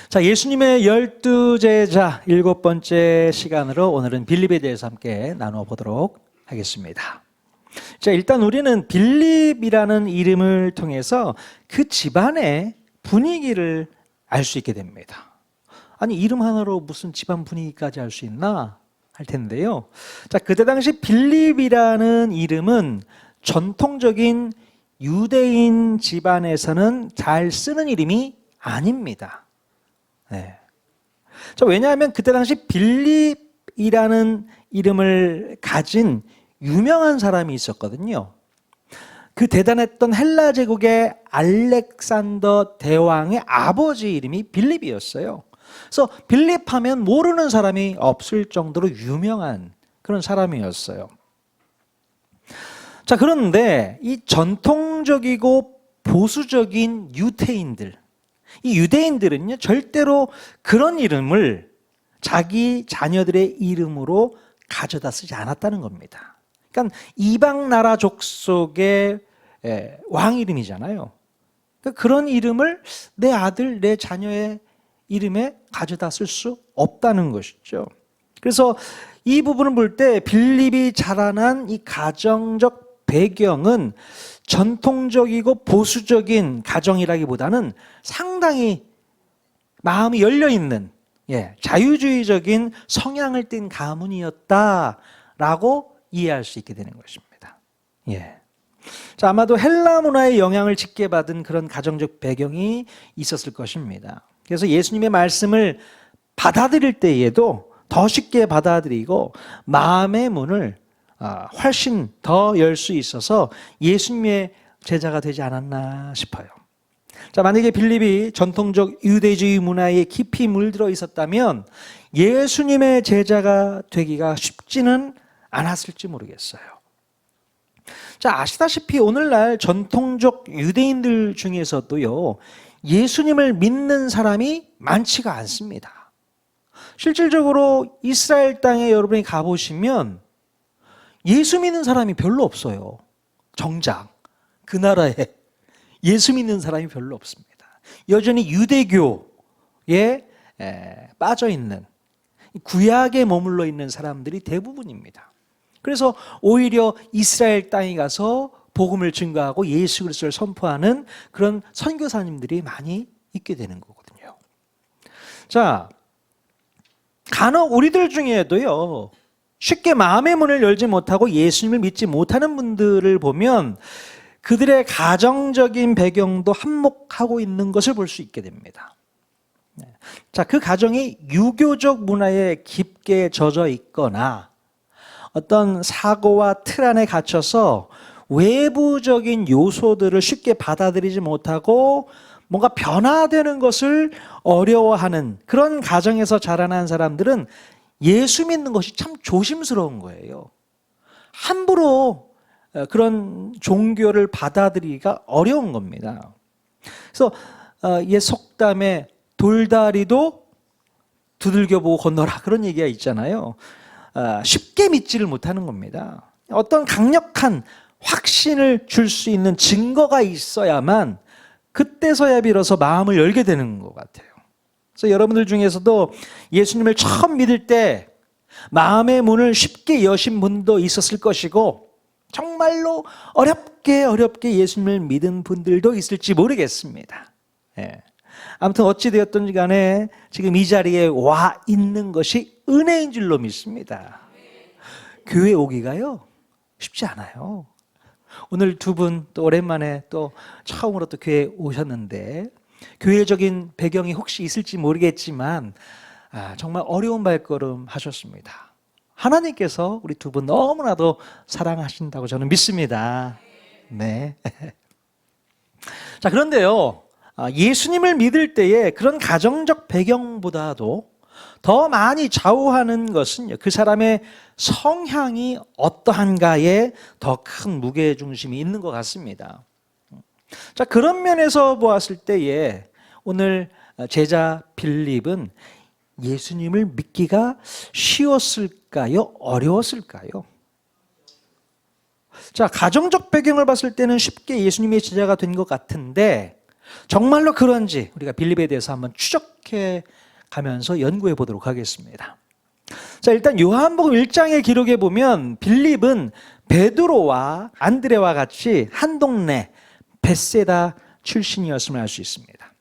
자, 예수님의 12제자 7번째 시간으로 오늘은 빌립에 대해서 함께 나누어 보도록 하겠습니다. 자, 일단 우리는 빌립이라는 이름을 통해서 그 집안의 분위기를 알 수 있게 됩니다. 아니, 이름 하나로 무슨 집안 분위기까지 알 수 있나 할 텐데요. 자, 그때 당시 빌립이라는 이름은 전통적인 유대인 집안에서는 잘 쓰는 이름이 아닙니다. 네. 자, 왜냐하면 그때 당시 빌립이라는 이름을 가진 유명한 사람이 있었거든요. 그 대단했던 헬라 제국의 알렉산더 대왕의 아버지 이름이 빌립이었어요. 그래서 빌립하면 모르는 사람이 없을 정도로 유명한 그런 사람이었어요. 자, 그런데 이 전통적이고 보수적인 유대인들, 이 유대인들은요, 절대로 그런 이름을 자기 자녀들의 이름으로 가져다 쓰지 않았다는 겁니다. 그러니까 이방 나라 족속의 왕 이름이잖아요. 그러니까 그런 이름을 내 아들, 내 자녀의 이름에 가져다 쓸 수 없다는 것이죠. 그래서 이 부분을 볼 때 빌립이 자라난 이 가정적 배경은 전통적이고 보수적인 가정이라기보다는 상당히 마음이 열려있는 자유주의적인 성향을 띤 가문이었다라고 이해할 수 있게 되는 것입니다. 자, 아마도 헬라 문화의 영향을 짙게 받은 그런 가정적 배경이 있었을 것입니다. 그래서 예수님의 말씀을 받아들일 때에도 더 쉽게 받아들이고 마음의 문을 훨씬 더 열 수 있어서 예수님의 제자가 되지 않았나 싶어요. 자, 만약에 빌립이 전통적 유대주의 문화에 깊이 물들어 있었다면 예수님의 제자가 되기가 쉽지는 않았을지 모르겠어요. 자, 아시다시피 오늘날 전통적 유대인들 중에서도요, 예수님을 믿는 사람이 많지가 않습니다. 실질적으로 이스라엘 땅에 여러분이 가보시면 예수 믿는 사람이 별로 없어요. 정작 그 나라에 예수 믿는 사람이 별로 없습니다. 여전히 유대교에 빠져 있는, 구약에 머물러 있는 사람들이 대부분입니다. 그래서 오히려 이스라엘 땅에 가서 복음을 증거하고 예수 그리스도를 선포하는 그런 선교사님들이 많이 있게 되는 거거든요. 자, 간혹 우리들 중에도요, 쉽게 마음의 문을 열지 못하고 예수님을 믿지 못하는 분들을 보면 그들의 가정적인 배경도 한몫하고 있는 것을 볼 수 있게 됩니다. 자, 그 가정이 유교적 문화에 깊게 젖어 있거나 어떤 사고와 틀 안에 갇혀서 외부적인 요소들을 쉽게 받아들이지 못하고 뭔가 변화되는 것을 어려워하는 그런 가정에서 자라난 사람들은 예수 믿는 것이 참 조심스러운 거예요. 함부로 그런 종교를 받아들이기가 어려운 겁니다. 그래서 옛 속담에 돌다리도 두들겨보고 건너라, 그런 얘기가 있잖아요. 쉽게 믿지를 못하는 겁니다. 어떤 강력한 확신을 줄 수 있는 증거가 있어야만 그때서야 비로소 마음을 열게 되는 것 같아요. 그래서 여러분들 중에서도 예수님을 처음 믿을 때 마음의 문을 쉽게 여신 분도 있었을 것이고 정말로 어렵게 예수님을 믿은 분들도 있을지 모르겠습니다. 아무튼 어찌되었든지 간에 지금 이 자리에 와 있는 것이 은혜인 줄로 믿습니다. 교회 오기가요 쉽지 않아요. 오늘 두 분 또 오랜만에 또 처음으로 또 교회에 오셨는데 교회적인 배경이 혹시 있을지 모르겠지만 정말 어려운 발걸음 하셨습니다. 하나님께서 우리 두 분 너무나도 사랑하신다고 저는 믿습니다. 네. 자, 그런데요, 예수님을 믿을 때에 그런 가정적 배경보다도 더 많이 좌우하는 것은요, 그 사람의 성향이 어떠한가에 더 큰 무게중심이 있는 것 같습니다. 자, 그런 면에서 보았을 때에 오늘 제자 빌립은 예수님을 믿기가 쉬웠을까요? 어려웠을까요? 자, 가정적 배경을 봤을 때는 쉽게 예수님의 제자가 된 것 같은데 정말로 그런지 우리가 빌립에 대해서 한번 추적해 가면서 연구해 보도록 하겠습니다. 자, 일단 요한복음 1장의 기록에 보면 빌립은 베드로와 안드레와 같이 한 동네 벳세다 출신이었음을 알 수 있습니다.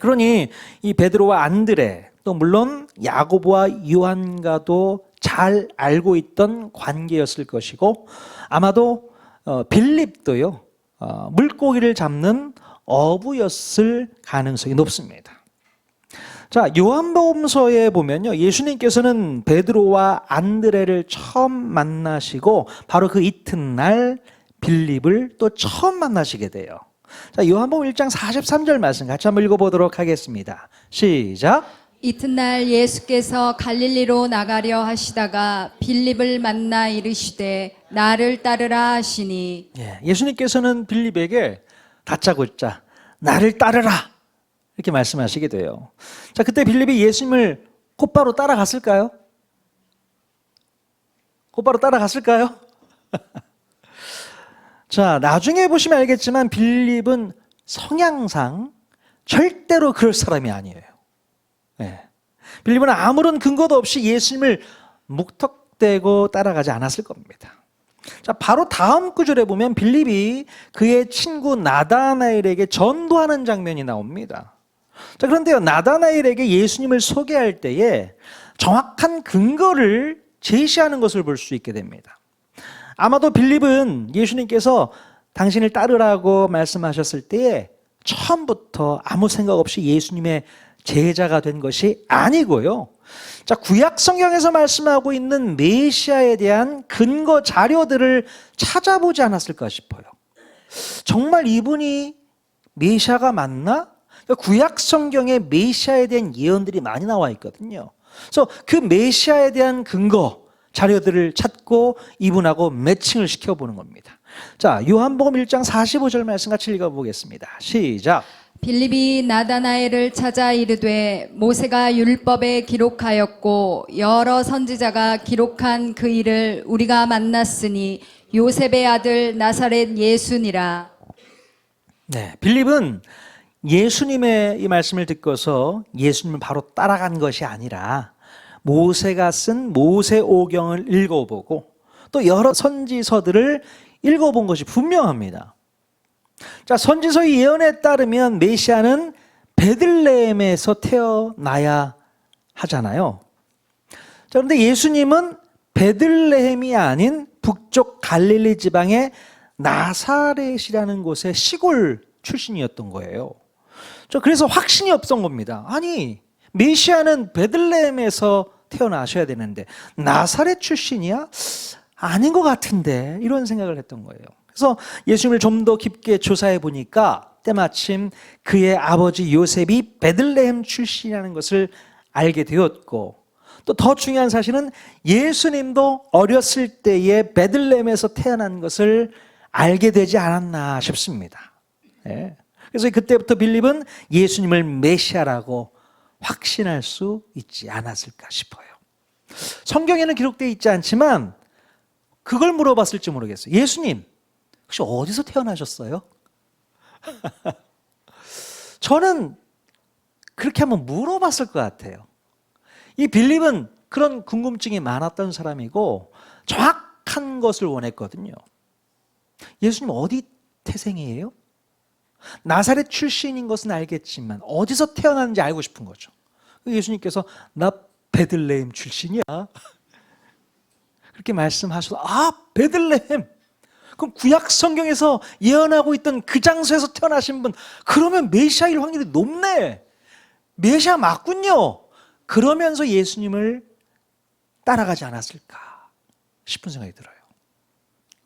그러니 이 베드로와 안드레, 또 물론 야고보와 요한과도 잘 알고 있던 관계였을 것이고, 아마도 빌립도요 물고기를 잡는 어부였을 가능성이 높습니다. 자, 요한복음서에 보면요, 예수님께서는 베드로와 안드레를 처음 만나시고 바로 그 이튿날 빌립을 또 처음 만나시게 돼요. 자, 요한복음 1장 43절 말씀 같이 한번 읽어보도록 하겠습니다. 시작. 이튿날 예수께서 갈릴리로 나가려 하시다가 빌립을 만나 이르시되 나를 따르라 하시니. 예수님께서는 빌립에게 다짜고짜 나를 따르라 이렇게 말씀하시게 돼요. 자, 그때 빌립이 예수님을 곧바로 따라갔을까요? 곧바로 따라갔을까요? 자, 나중에 보시면 알겠지만 빌립은 성향상 절대로 그럴 사람이 아니에요. 빌립은 아무런 근거도 없이 예수님을 묵턱대고 따라가지 않았을 겁니다. 자, 바로 다음 구절에 보면 빌립이 그의 친구 나다나엘에게 전도하는 장면이 나옵니다. 자, 그런데요, 나다나엘에게 예수님을 소개할 때에 정확한 근거를 제시하는 것을 볼 수 있게 됩니다. 아마도 빌립은 예수님께서 당신을 따르라고 말씀하셨을 때에 처음부터 아무 생각 없이 예수님의 제자가 된 것이 아니고요. 자, 구약 성경에서 말씀하고 있는 메시아에 대한 근거 자료들을 찾아보지 않았을까 싶어요. 정말 이분이 메시아가 맞나? 구약 성경에 메시아에 대한 예언들이 많이 나와 있거든요. 그래서 그 메시아에 대한 근거 자료들을 찾고 이분하고 매칭을 시켜보는 겁니다. 자, 요한복음 1장 45절 말씀 같이 읽어보겠습니다. 시작. 빌립이 나다나엘을 찾아 이르되 모세가 율법에 기록하였고 여러 선지자가 기록한 그 일을 우리가 만났으니 요셉의 아들 나사렛 예수니라. 네, 빌립은 예수님의 이 말씀을 듣고서 예수님을 바로 따라간 것이 아니라 모세가 쓴 모세오경을 읽어보고 또 여러 선지서들을 읽어본 것이 분명합니다. 자, 선지서의 예언에 따르면 메시아는 베들레헴에서 태어나야 하잖아요. 자, 그런데 예수님은 베들레헴이 아닌 북쪽 갈릴리 지방의 나사렛이라는 곳의 시골 출신이었던 거예요. 그래서 확신이 없던 겁니다. 아니, 메시아는 베들레헴에서 태어나셔야 되는데 나사렛 출신이야? 아닌 것 같은데, 이런 생각을 했던 거예요. 그래서 예수님을 좀 더 깊게 조사해 보니까 때마침 그의 아버지 요셉이 베들레헴 출신이라는 것을 알게 되었고, 또 더 중요한 사실은 예수님도 어렸을 때에 베들레헴에서 태어난 것을 알게 되지 않았나 싶습니다. 그래서 그때부터 빌립은 예수님을 메시아라고 확신할 수 있지 않았을까 싶어요. 성경에는 기록되어 있지 않지만 그걸 물어봤을지 모르겠어요. 예수님, 혹시 어디서 태어나셨어요? 저는 그렇게 한번 물어봤을 것 같아요. 이 빌립은 그런 궁금증이 많았던 사람이고 정확한 것을 원했거든요. 예수님 어디 태생이에요? 나사렛 출신인 것은 알겠지만 어디서 태어났는지 알고 싶은 거죠. 예수님께서 나 베들레헴 출신이야. 그렇게 말씀하셔서 아, 베들레헴. 그럼 구약 성경에서 예언하고 있던 그 장소에서 태어나신 분, 그러면 메시아일 확률이 높네. 메시아 맞군요. 그러면서 예수님을 따라가지 않았을까 싶은 생각이 들어요.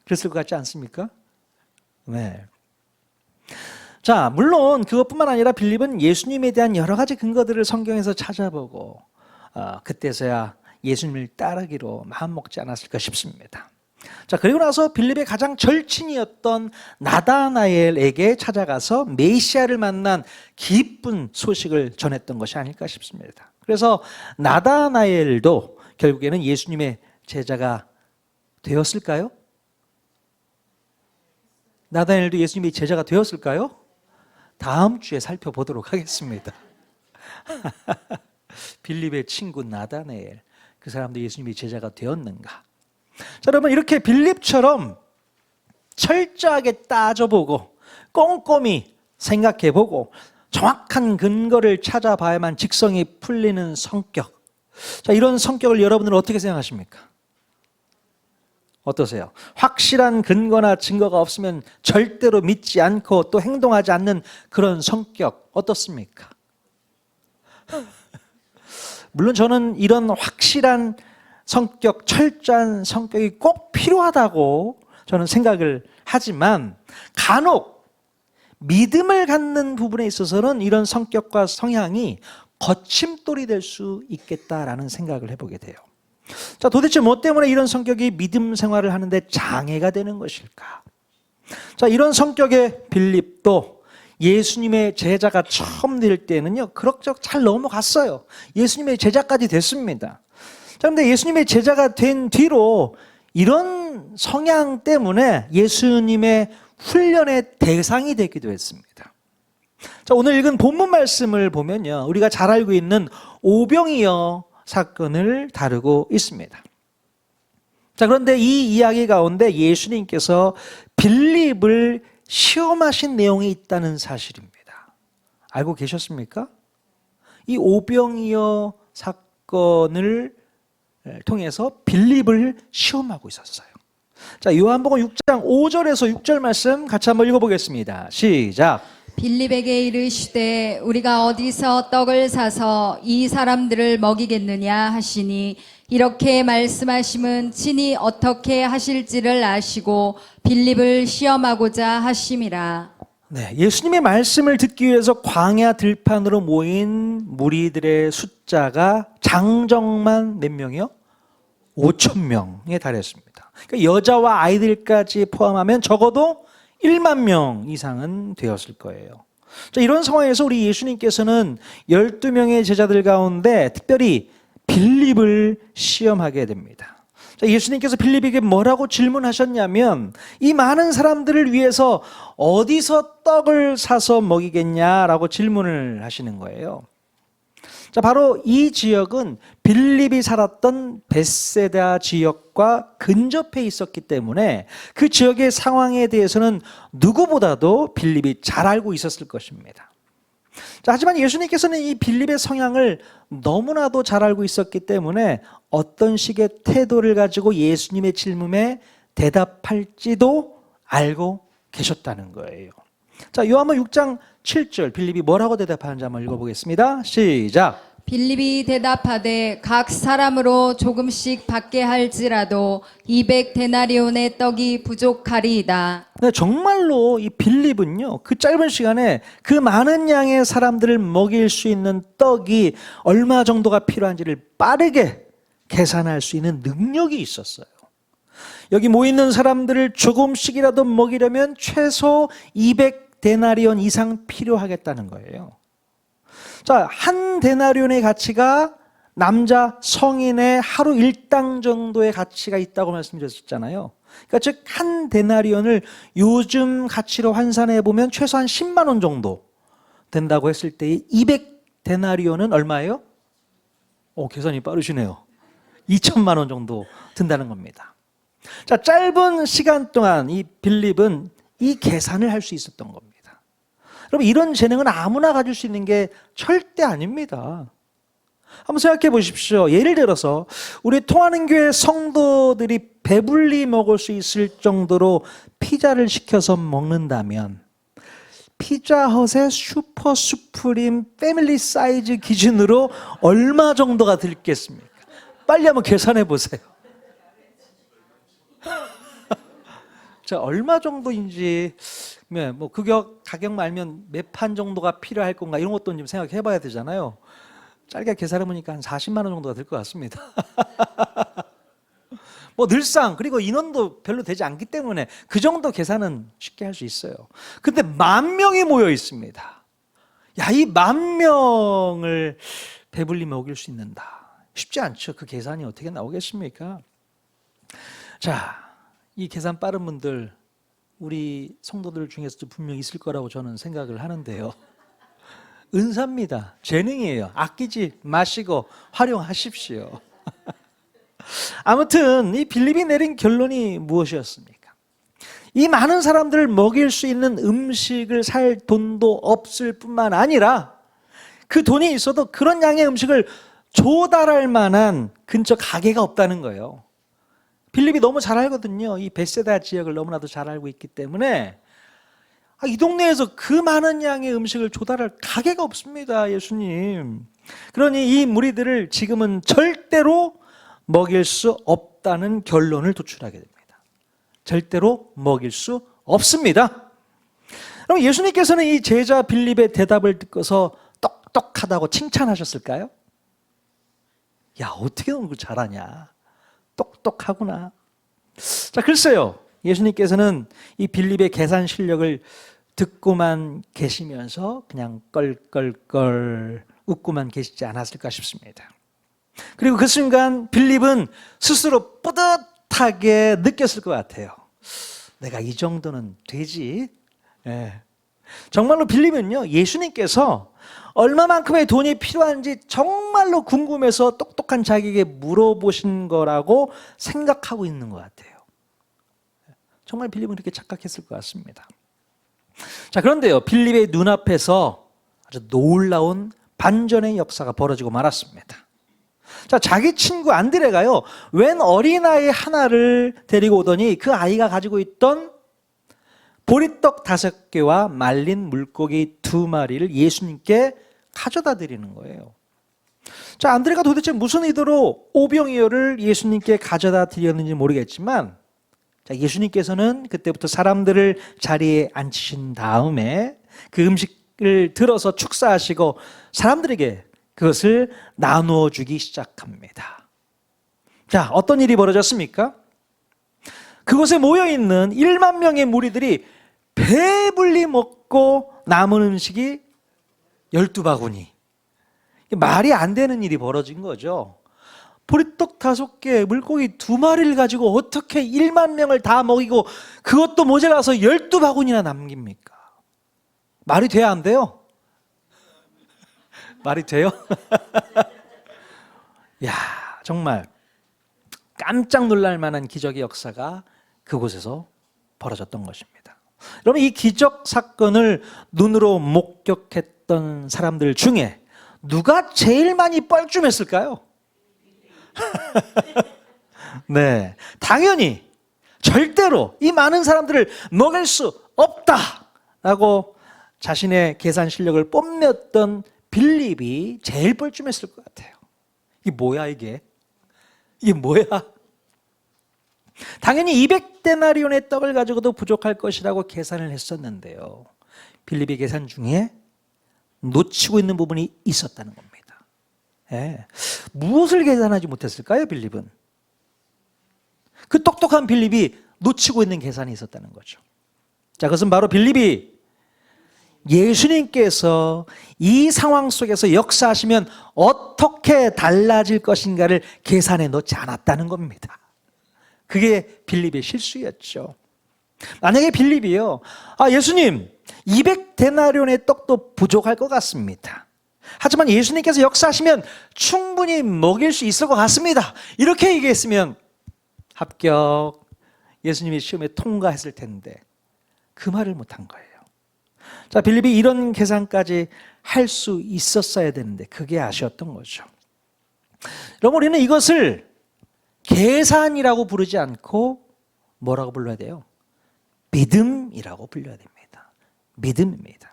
그랬을 것 같지 않습니까? 네. 자, 물론 그것뿐만 아니라 빌립은 예수님에 대한 여러 가지 근거들을 성경에서 찾아보고 그때서야 예수님을 따르기로 마음먹지 않았을까 싶습니다. 자, 그리고 나서 빌립의 가장 절친이었던 나다나엘에게 찾아가서 메시아를 만난 기쁜 소식을 전했던 것이 아닐까 싶습니다. 그래서 나다나엘도 결국에는 예수님의 제자가 되었을까요? 나다나엘도 예수님의 제자가 되었을까요? 다음 주에 살펴보도록 하겠습니다. 빌립의 친구 나다나엘, 그 사람도 예수님의 제자가 되었는가? 자, 여러분, 이렇게 빌립처럼 철저하게 따져보고 꼼꼼히 생각해보고 정확한 근거를 찾아봐야만 직성이 풀리는 성격. 자, 이런 성격을 여러분들은 어떻게 생각하십니까? 어떠세요? 확실한 근거나 증거가 없으면 절대로 믿지 않고 또 행동하지 않는 그런 성격 어떻습니까? 물론 저는 이런 확실한 성격, 철저한 성격이 꼭 필요하다고 저는 생각을 하지만 간혹 믿음을 갖는 부분에 있어서는 이런 성격과 성향이 거침돌이 될 수 있겠다라는 생각을 해보게 돼요. 자, 도대체 뭐 때문에 이런 성격이 믿음 생활을 하는데 장애가 되는 것일까? 자, 이런 성격의 빌립도 예수님의 제자가 처음 될 때는요, 그럭저럭 잘 넘어갔어요. 예수님의 제자까지 됐습니다. 자, 그런데 예수님의 제자가 된 뒤로 이런 성향 때문에 예수님의 훈련의 대상이 되기도 했습니다. 자, 오늘 읽은 본문 말씀을 보면요, 우리가 잘 알고 있는 오병이어 사건을 다루고 있습니다. 자, 그런데 이 이야기 가운데 예수님께서 빌립을 시험하신 내용이 있다는 사실입니다. 알고 계셨습니까? 이 오병이어 사건을 통해서 빌립을 시험하고 있었어요. 자, 요한복음 6장 5절에서 6절 말씀 같이 한번 읽어보겠습니다. 시작. 빌립에게 이르시되 우리가 어디서 떡을 사서 이 사람들을 먹이겠느냐 하시니 이렇게 말씀하심은 친히 어떻게 하실지를 아시고 빌립을 시험하고자 하심이라. 네, 예수님의 말씀을 듣기 위해서 광야 들판으로 모인 무리들의 숫자가 장정만 몇 명이요? 5천 명에 달했습니다. 그러니까 여자와 아이들까지 포함하면 적어도 1만 명 이상은 되었을 거예요. 자, 이런 상황에서 우리 예수님께서는 12명의 제자들 가운데 특별히 빌립을 시험하게 됩니다. 자, 예수님께서 빌립에게 뭐라고 질문하셨냐면 이 많은 사람들을 위해서 어디서 떡을 사서 먹이겠냐라고 질문을 하시는 거예요. 자, 바로 이 지역은 빌립이 살았던 벳세다 지역과 근접해 있었기 때문에 그 지역의 상황에 대해서는 누구보다도 빌립이 잘 알고 있었을 것입니다. 자, 하지만 예수님께서는 이 빌립의 성향을 너무나도 잘 알고 있었기 때문에 어떤 식의 태도를 가지고 예수님의 질문에 대답할지도 알고 계셨다는 거예요. 자, 요한복음 6장 7절 빌립이 뭐라고 대답하는지 한번 읽어보겠습니다. 시작. 빌립이 대답하되 각 사람으로 조금씩 받게 할지라도 200데나리온의 떡이 부족하리이다. 네, 정말로 이 빌립은요, 그 짧은 시간에 그 많은 양의 사람들을 먹일 수 있는 떡이 얼마 정도가 필요한지를 빠르게 계산할 수 있는 능력이 있었어요. 여기 모이는 사람들을 조금씩이라도 먹이려면 최소 200데나리온 이상 필요하겠다는 거예요. 자, 한 데나리온의 가치가 남자 성인의 하루 일당 정도의 가치가 있다고 말씀드렸잖아요. 그러니까 즉 한 데나리온을 요즘 가치로 환산해 보면 최소한 10만 원 정도 된다고 했을 때 200데나리온은 얼마예요? 계산이 빠르시네요. 2천만 원 정도 든다는 겁니다. 자, 짧은 시간 동안 이 빌립은 이 계산을 할 수 있었던 겁니다. 여러분, 이런 재능은 아무나 가질 수 있는 게 절대 아닙니다. 한번 생각해 보십시오. 예를 들어서 우리 통하는 교회 성도들이 배불리 먹을 수 있을 정도로 피자를 시켜서 먹는다면 피자헛의 슈퍼 수프림 패밀리 사이즈 기준으로 얼마 정도가 들겠습니까? 빨리 한번 계산해 보세요. 자, 얼마 정도인지 뭐 가격만 알면 몇 판 정도가 필요할 건가 이런 것도 좀 생각해 봐야 되잖아요. 짧게 계산해 보니까 한 40만 원 정도가 될 것 같습니다. 뭐 늘상 그리고 인원도 별로 되지 않기 때문에 그 정도 계산은 쉽게 할 수 있어요. 근데 10,000명이 모여 있습니다. 야, 이 10,000명을 배불리 먹일 수 있는다. 쉽지 않죠. 그 계산이 어떻게 나오겠습니까? 자, 이 계산 빠른 분들 우리 성도들 중에서도 분명히 있을 거라고 저는 생각을 하는데요. 은사입니다. 재능이에요. 아끼지 마시고 활용하십시오. 아무튼 이 빌립이 내린 결론이 무엇이었습니까? 이 많은 사람들을 먹일 수 있는 음식을 살 돈도 없을 뿐만 아니라 그 돈이 있어도 그런 양의 음식을 조달할 만한 근처 가게가 없다는 거예요. 빌립이 너무 잘 알거든요. 이 베세다 지역을 너무나도 잘 알고 있기 때문에 이 동네에서 그 많은 양의 음식을 조달할 가게가 없습니다. 예수님. 그러니 이 무리들을 지금은 절대로 먹일 수 없다는 결론을 도출하게 됩니다. 절대로 먹일 수 없습니다. 그럼 예수님께서는 이 제자 빌립의 대답을 듣고서 똑똑하다고 칭찬하셨을까요? 야, 어떻게 너는 그걸 잘하냐? 똑똑하구나. 자, 글쎄요. 예수님께서는 이 빌립의 계산 실력을 듣고만 계시면서 그냥 껄껄껄 웃고만 계시지 않았을까 싶습니다. 그리고 그 순간 빌립은 스스로 뿌듯하게 느꼈을 것 같아요. 내가 이 정도는 되지. 정말로 빌립은요, 예수님께서 얼마만큼의 돈이 필요한지 정말로 궁금해서 똑똑한 자기에게 물어보신 거라고 생각하고 있는 것 같아요. 정말 빌립은 그렇게 착각했을 것 같습니다. 자, 그런데요, 빌립의 눈앞에서 아주 놀라운 반전의 역사가 벌어지고 말았습니다. 자, 자기 친구 안드레가요, 웬 어린아이 하나를 데리고 오더니 그 아이가 가지고 있던 보리떡 5개와 말린 물고기 2마리를 예수님께 가져다 드리는 거예요. 자, 안드레가 도대체 무슨 의도로 오병이어를 예수님께 가져다 드렸는지 모르겠지만, 자, 예수님께서는 그때부터 사람들을 자리에 앉히신 다음에 그 음식을 들어서 축사하시고 사람들에게 그것을 나누어 주기 시작합니다. 자, 어떤 일이 벌어졌습니까? 그곳에 모여있는 1만 명의 무리들이 배불리 먹고 남은 음식이 12바구니. 말이 안 되는 일이 벌어진 거죠. 보리떡 5개, 물고기 2마리를 가지고 어떻게 1만 명을 다 먹이고 그것도 모자라서 12바구니나 남깁니까? 말이 돼야 안 돼요? 말이 돼요? 야, 정말 깜짝 놀랄 만한 기적의 역사가 그곳에서 벌어졌던 것입니다. 여러분, 이 기적 사건을 눈으로 목격했던 사람들 중에 누가 제일 많이 뻘쭘했을까요? 네, 당연히 절대로 이 많은 사람들을 먹일 수 없다라고 자신의 계산 실력을 뽐냈던 빌립이 제일 뻘쭘했을 것 같아요. 이게 뭐야 이게? 이게 뭐야? 당연히 200데나리온의 떡을 가지고도 부족할 것이라고 계산을 했었는데요. 빌립의 계산 중에 놓치고 있는 부분이 있었다는 겁니다. 무엇을 계산하지 못했을까요, 빌립은? 그 똑똑한 빌립이 놓치고 있는 계산이 있었다는 거죠. 자, 그것은 바로 빌립이 예수님께서 이 상황 속에서 역사하시면 어떻게 달라질 것인가를 계산해 놓지 않았다는 겁니다. 그게 빌립의 실수였죠. 만약에 빌립이요, 예수님 200데나리온의 떡도 부족할 것 같습니다. 하지만 예수님께서 역사하시면 충분히 먹일 수 있을 것 같습니다. 이렇게 얘기했으면 합격, 예수님이 시험에 통과했을 텐데 그 말을 못한 거예요. 자, 빌립이 이런 계산까지 할 수 있었어야 되는데 그게 아쉬웠던 거죠. 여러분, 우리는 이것을 계산이라고 부르지 않고 뭐라고 불러야 돼요? 믿음이라고 불러야 됩니다. 믿음입니다.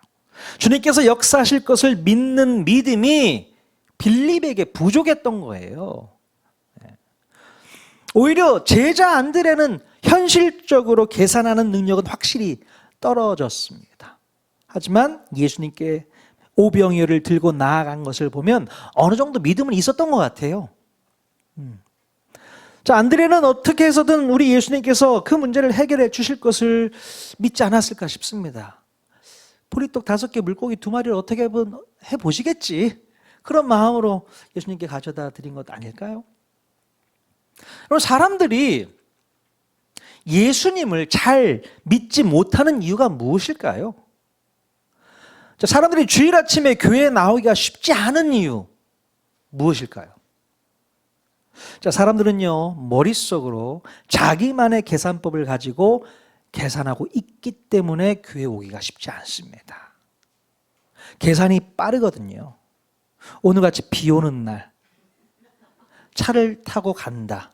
주님께서 역사하실 것을 믿는 믿음이 빌립에게 부족했던 거예요. 오히려 제자 안드레는 현실적으로 계산하는 능력은 확실히 떨어졌습니다. 하지만 예수님께 오병이어를 들고 나아간 것을 보면 어느 정도 믿음은 있었던 것 같아요. 자, 안드레는 어떻게 해서든 우리 예수님께서 그 문제를 해결해 주실 것을 믿지 않았을까 싶습니다. 보리떡 5개, 물고기 2마리를 어떻게 해보시겠지, 그런 마음으로 예수님께 가져다 드린 것 아닐까요? 그럼 사람들이 예수님을 잘 믿지 못하는 이유가 무엇일까요? 자, 사람들이 주일 아침에 교회에 나오기가 쉽지 않은 이유 무엇일까요? 자, 사람들은요, 머릿속으로 자기만의 계산법을 가지고 계산하고 있기 때문에 교회 오기가 쉽지 않습니다. 계산이 빠르거든요. 오늘같이 비 오는 날 차를 타고 간다.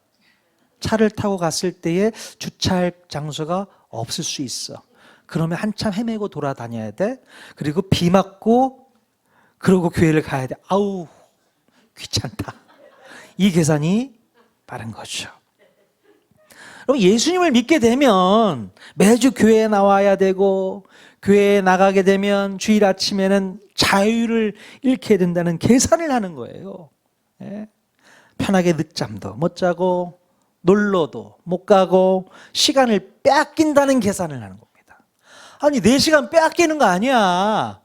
차를 타고 갔을 때에 주차할 장소가 없을 수 있어. 그러면 한참 헤매고 돌아다녀야 돼. 그리고 비 맞고 그러고 교회를 가야 돼. 아우 귀찮다. 이 계산이 빠른 거죠. 그럼 예수님을 믿게 되면 매주 교회에 나와야 되고 교회에 나가게 되면 주일 아침에는 자유를 잃게 된다는 계산을 하는 거예요. 예? 편하게 늦잠도 못 자고 놀러도 못 가고 시간을 빼앗긴다는 계산을 하는 겁니다. 아니 4시간 빼앗기는 거 아니야.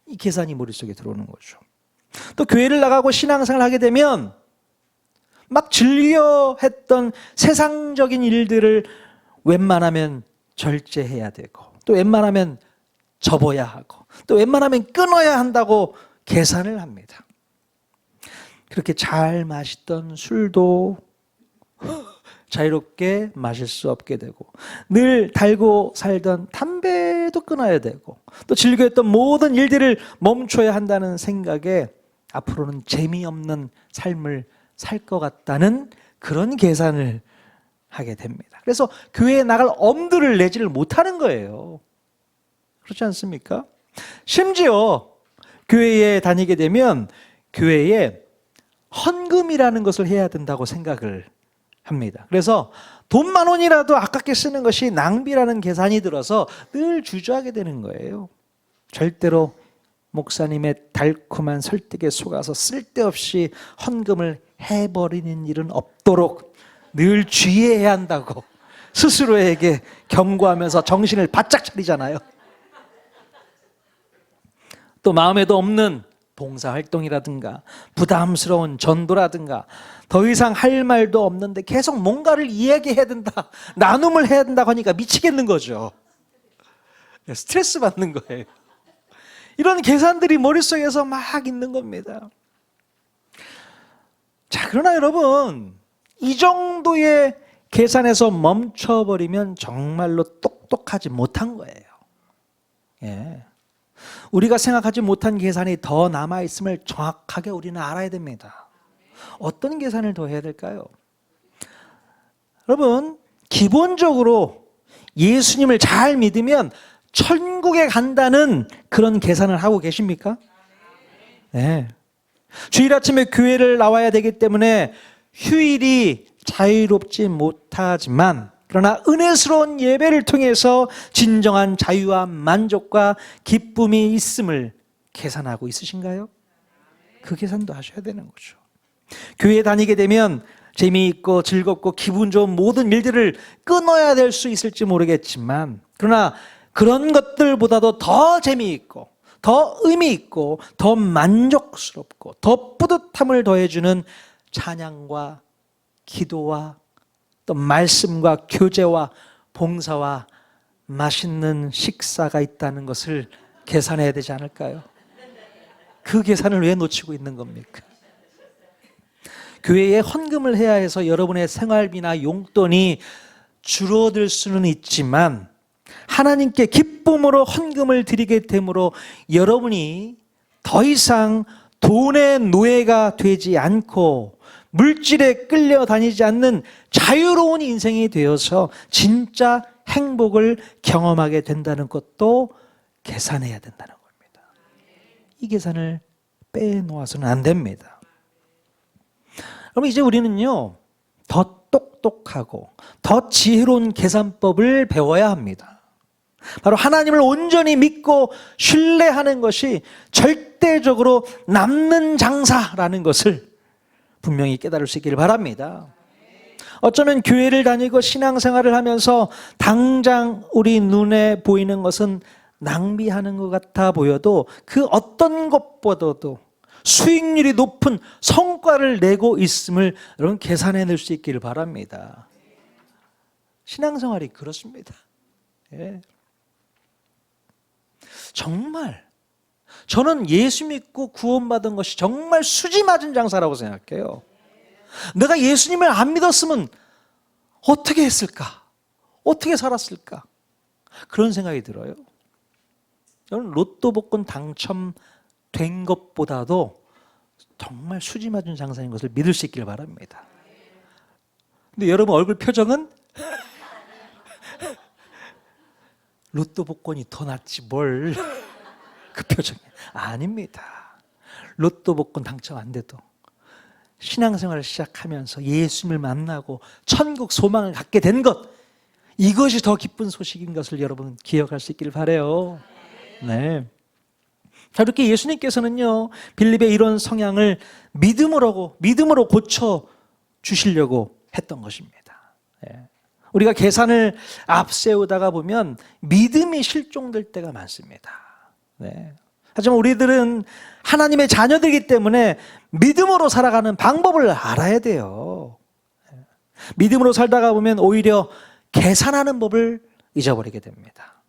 이 계산이 머릿속에 들어오는 거죠. 또 교회를 나가고 신앙생활을 하게 되면 막 즐겨 했던 세상적인 일들을 웬만하면 절제해야 되고 또 웬만하면 접어야 하고 또 웬만하면 끊어야 한다고 계산을 합니다. 그렇게 잘 마시던 술도 자유롭게 마실 수 없게 되고 늘 달고 살던 담배도 끊어야 되고 또 즐겨했던 모든 일들을 멈춰야 한다는 생각에 앞으로는 재미없는 삶을 살 것 같다는 그런 계산을 하게 됩니다. 그래서 교회에 나갈 엄두를 내지를 못하는 거예요. 그렇지 않습니까? 심지어 교회에 다니게 되면 교회에 헌금이라는 것을 해야 된다고 생각을 합니다. 그래서 돈 10,000원이라도 아깝게 쓰는 것이 낭비라는 계산이 들어서 늘 주저하게 되는 거예요. 절대로 목사님의 달콤한 설득에 속아서 쓸데없이 헌금을 해버리는 일은 없도록 늘 주의해야 한다고 스스로에게 경고하면서 정신을 바짝 차리잖아요. 또 마음에도 없는 봉사활동이라든가 부담스러운 전도라든가 더 이상 할 말도 없는데 계속 뭔가를 이야기해야 된다, 나눔을 해야 된다고 하니까 미치겠는 거죠. 스트레스 받는 거예요. 이런 계산들이 머릿속에서 막 있는 겁니다. 자, 그러나 여러분, 이 정도의 계산에서 멈춰버리면 정말로 똑똑하지 못한 거예요. 예. 우리가 생각하지 못한 계산이 더 남아있음을 정확하게 우리는 알아야 됩니다. 어떤 계산을 더 해야 될까요? 여러분, 기본적으로 예수님을 잘 믿으면 천국에 간다는 그런 계산을 하고 계십니까? 네. 주일 아침에 교회를 나와야 되기 때문에 휴일이 자유롭지 못하지만 그러나 은혜스러운 예배를 통해서 진정한 자유와 만족과 기쁨이 있음을 계산하고 있으신가요? 그 계산도 하셔야 되는 거죠. 교회에 다니게 되면 재미있고 즐겁고 기분 좋은 모든 일들을 끊어야 될 수 있을지 모르겠지만 그러나 그런 것들보다도 더 재미있고 더 의미있고 더 만족스럽고 더 뿌듯함을 더해주는 찬양과 기도와 또 말씀과 교제와 봉사와 맛있는 식사가 있다는 것을 계산해야 되지 않을까요? 그 계산을 왜 놓치고 있는 겁니까? 교회에 헌금을 해야 해서 여러분의 생활비나 용돈이 줄어들 수는 있지만 하나님께 기쁨으로 헌금을 드리게 되므로 여러분이 더 이상 돈의 노예가 되지 않고 물질에 끌려다니지 않는 자유로운 인생이 되어서 진짜 행복을 경험하게 된다는 것도 계산해야 된다는 겁니다. 이 계산을 빼놓아서는 안 됩니다. 그럼 이제 우리는요, 더 똑똑하고 더 지혜로운 계산법을 배워야 합니다. 바로 하나님을 온전히 믿고 신뢰하는 것이 절대적으로 남는 장사라는 것을 분명히 깨달을 수 있기를 바랍니다. 어쩌면 교회를 다니고 신앙생활을 하면서 당장 우리 눈에 보이는 것은 낭비하는 것 같아 보여도 그 어떤 것보다도 수익률이 높은 성과를 내고 있음을 여러분 계산해낼 수 있기를 바랍니다. 신앙생활이 그렇습니다. 예. 정말 저는 예수 믿고 구원받은 것이 정말 수지 맞은 장사라고 생각해요. 내가 예수님을 안 믿었으면 어떻게 했을까? 어떻게 살았을까? 그런 생각이 들어요. 저는 로또 복권 당첨된 것보다도 정말 수지 맞은 장사인 것을 믿을 수 있기를 바랍니다. 근데 여러분 얼굴 표정은 로또 복권이 더 낫지 뭘. 그 표정이 아닙니다. 로또 복권 당첨 안 돼도 신앙생활을 시작하면서 예수님을 만나고 천국 소망을 갖게 된 것, 이것이 더 기쁜 소식인 것을 여러분 기억할 수 있기를 바라요. 네. 자, 이렇게 예수님께서는요, 빌립의 이런 성향을 믿음으로 고쳐 주시려고 했던 것입니다. 네. 우리가 계산을 앞세우다가 보면 믿음이 실종될 때가 많습니다. 네. 하지만 우리들은 하나님의 자녀들이기 때문에 믿음으로 살아가는 방법을 알아야 돼요. 믿음으로 살다가 보면 오히려 계산하는 법을 잊어버리게 됩니다.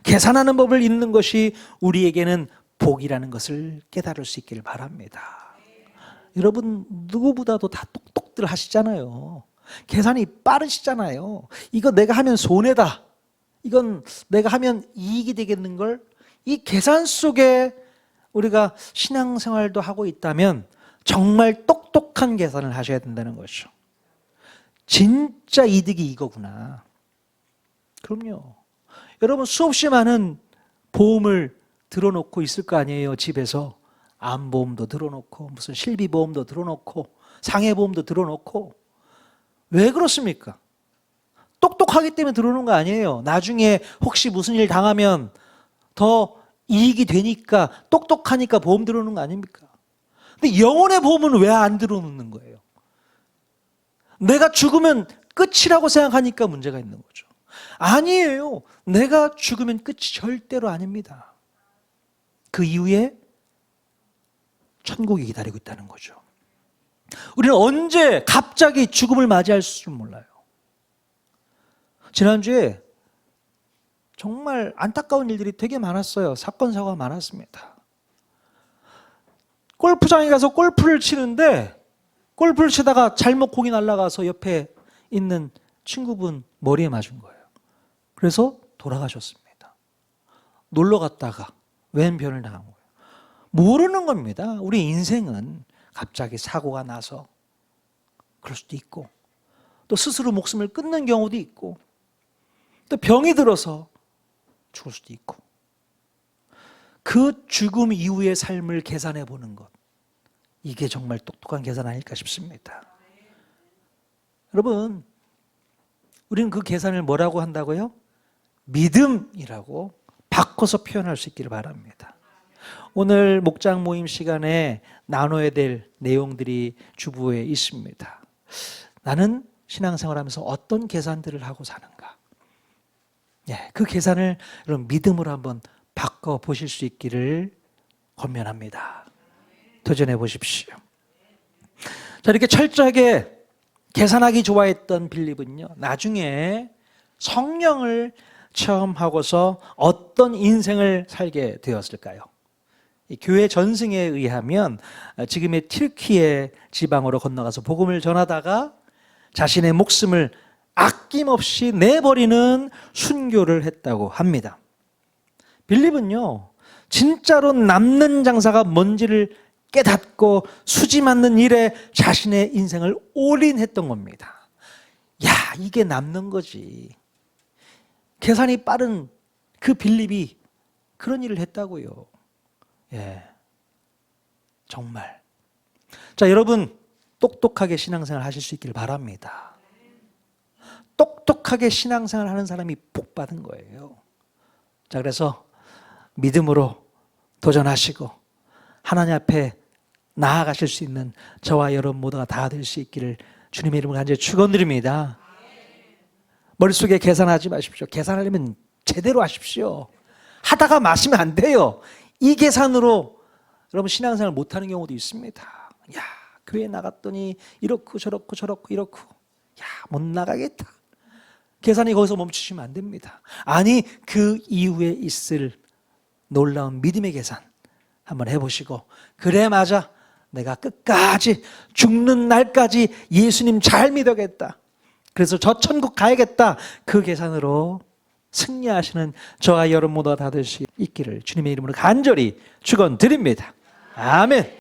계산하는 법을 잊는 것이 우리에게는 복이라는 것을 깨달을 수 있기를 바랍니다. 여러분 누구보다도 다 똑똑들 하시잖아요. 계산이 빠르시잖아요. 이거 내가 하면 손해다. 이건 내가 하면 이익이 되겠는 걸, 이 계산 속에 우리가 신앙생활도 하고 있다면 정말 똑똑한 계산을 하셔야 된다는 것이죠. 진짜 이득이 이거구나. 그럼요. 여러분 수없이 많은 보험을 들어놓고 있을 거 아니에요. 집에서 암보험도 들어놓고 무슨 실비보험도 들어놓고 상해보험도 들어놓고. 왜 그렇습니까? 똑똑하기 때문에 들어오는 거 아니에요. 나중에 혹시 무슨 일 당하면 더 이익이 되니까, 똑똑하니까 보험 들어오는 거 아닙니까? 근데 영혼의 보험은 왜 안 들어오는 거예요? 내가 죽으면 끝이라고 생각하니까 문제가 있는 거죠. 아니에요. 내가 죽으면 끝이 절대로 아닙니다. 그 이후에 천국이 기다리고 있다는 거죠. 우리는 언제 갑자기 죽음을 맞이할 줄 몰라요. 지난주에 정말 안타까운 일들이 되게 많았어요. 사건, 사고가 많았습니다. 골프장에 가서 골프를 치는데 골프를 치다가 잘못 공이 날아가서 옆에 있는 친구분 머리에 맞은 거예요. 그래서 돌아가셨습니다. 놀러 갔다가 왼편을 당한 거예요. 모르는 겁니다. 우리 인생은 갑자기 사고가 나서 그럴 수도 있고, 또 스스로 목숨을 끊는 경우도 있고, 또 병이 들어서 죽을 수도 있고, 그 죽음 이후의 삶을 계산해 보는 것, 이게 정말 똑똑한 계산 아닐까 싶습니다. 여러분, 우리는 그 계산을 뭐라고 한다고요? 믿음이라고 바꿔서 표현할 수 있기를 바랍니다. 오늘 목장 모임 시간에 나눠야 될 내용들이 주부에 있습니다. 나는 신앙생활하면서 어떤 계산들을 하고 사는가? 예, 그 계산을 여러분 믿음으로 한번 바꿔 보실 수 있기를 권면합니다. 도전해 보십시오. 자, 이렇게 철저하게 계산하기 좋아했던 빌립은요, 나중에 성령을 체험하고서 어떤 인생을 살게 되었을까요? 이 교회 전승에 의하면 지금의 튀르키예 지방으로 건너가서 복음을 전하다가 자신의 목숨을 아낌없이 내버리는 순교를 했다고 합니다. 빌립은요, 진짜로 남는 장사가 뭔지를 깨닫고 수지 맞는 일에 자신의 인생을 올인했던 겁니다. 야, 이게 남는 거지. 계산이 빠른 그 빌립이 그런 일을 했다고요. 예, 정말. 자, 여러분 똑똑하게 신앙생활 하실 수 있기를 바랍니다. 똑똑하게 신앙생활 하는 사람이 복 받은 거예요. 자, 그래서 믿음으로 도전하시고 하나님 앞에 나아가실 수 있는 저와 여러분 모두가 다 될 수 있기를 주님의 이름으로 간절히 축원드립니다. 머릿속에 계산하지 마십시오. 계산하려면 제대로 하십시오. 하다가 마시면 안 돼요. 이 계산으로 여러분 신앙생활 못하는 경우도 있습니다. 야, 교회 나갔더니 이렇고 저렇고 이렇고, 야, 못 나가겠다. 계산이 거기서 멈추시면 안 됩니다. 아니, 그 이후에 있을 놀라운 믿음의 계산 한번 해보시고, 그래 맞아, 내가 끝까지 죽는 날까지 예수님 잘 믿어야겠다, 그래서 저 천국 가야겠다, 그 계산으로 승리하시는 저와 여러분 모두가 다 될 수 있기를 주님의 이름으로 간절히 축원드립니다. 아멘.